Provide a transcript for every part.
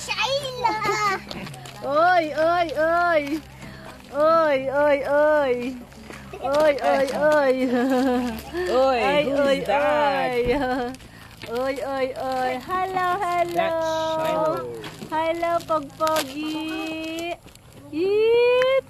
Shaila! Oy, oy, oy. Oy, oy, oy. Oy, oy, oy. Oy, Oy, who's oy, that? oy. Oy, oy, oy. Hello, hello. That's Shiloh. Hello, pagpogi. Eat.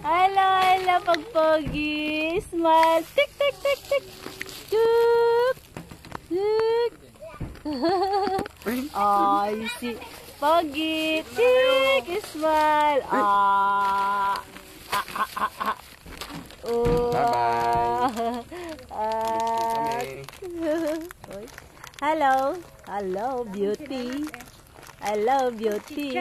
Hello, hello, pagpogi. Smile. Tik, tik, tik, tik. Tuk. Tuk. Oh, you see. Pogi. Tik. Smile. Ah. Oh. Bye-bye. Hello. Hello, beauty. Hello, beauty.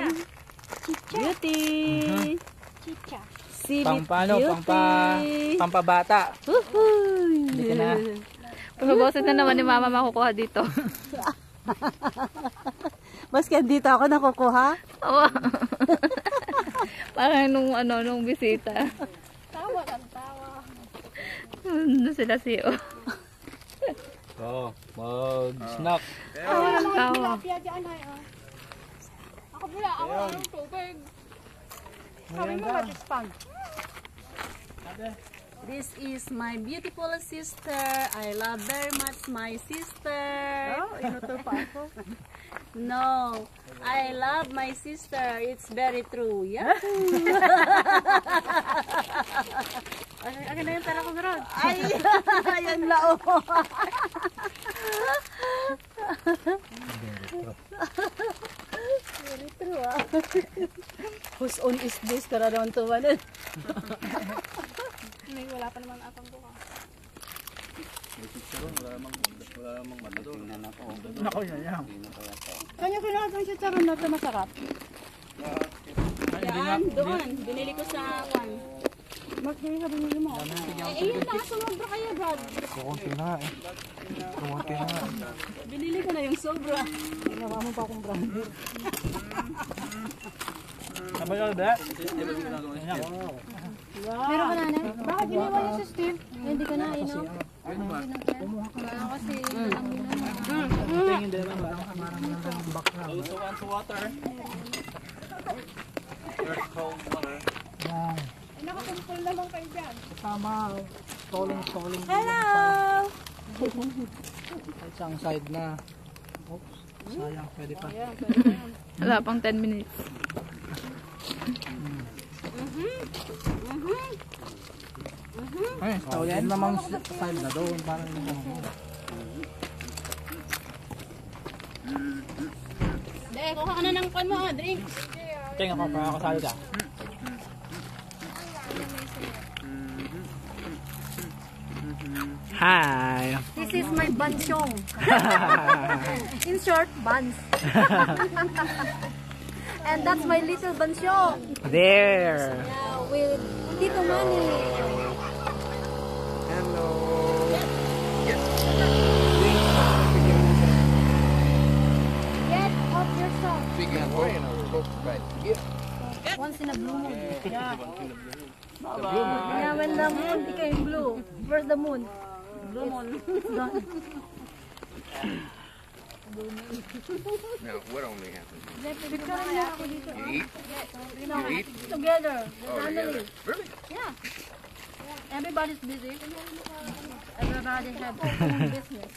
Beauty. Chicha. Silip Pang beauty. pampabata. Uhuy. Hindi ka na. Pagbabasit na naman ni mama makukuha dito. Maski dito ako nakukuha. Oo. Parang nung bisita. Tawa lang, tawa. Doon sila siyo. Oh, mag-snack. Tawa ng tawa. Dyan ay, oh. Ako pula, ako ang tubig. Kami mo matispag. This is my beautiful sister. I love very much my sister. Oh, inuto pa ako. No, I love my sister. It's very true. Yeah. Akin na yung pera ko, Rod. Ay, ayan lao. Very true. Ah. Whose own is this? Kara naman to man. May wala pa naman atang buka. Nako yan. Kanya kailangan ang chicharon na ito masarap. Yan, doon. Binili ko sa one. Magkaya binili mo. Yun na, sumobra kayo, Brad. Kukunti na nga eh. Kukunti na nga. Binili ko na yung sobra. Ginawa mo pa akong brand. Sabay ka ba? Meron ka na, Nay? Bakit ginawa niyo sa Steve? Hindi ka na, inom? Kasi, alam mo naman. Tingin din ang background. Also want to water. There's cold water. Nakakumpul naman kayo dyan. Tama. Stalling. Hello! Isang side na. Oops. Sayang. Pwede pa. Wala pang 10 minutes. Ay, so yan namang side na doon. Parang De, kuha ka na ng pan mo, drinks. tingnan ko para kasali ka. Hi. This is my bansyong. In short, buns. And that's my little bansyong. There. With Tito Manny. Hello. Get off yourself. Once in a blue moon. Yeah. Yeah, when the moon became blue. Where's the moon? Blue moon. Gone. No, what only happens? Picture niya ako dito. You eat? No, You eat? together. The Oh, family. together. Really? Yeah. Everybody's busy. Everybody have their own business.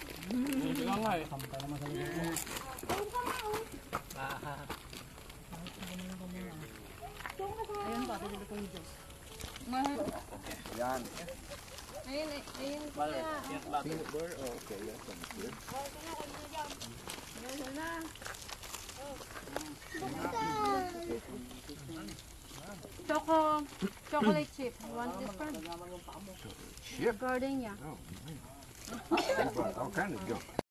Ayun pa, bibili ko yung juice. Yan. Ayun, ayun. Peanut butter? Oh, okay. That sounds good. Chocolate chip. You want this one? Chip? Gardenia. Oh, man. All kind of junk.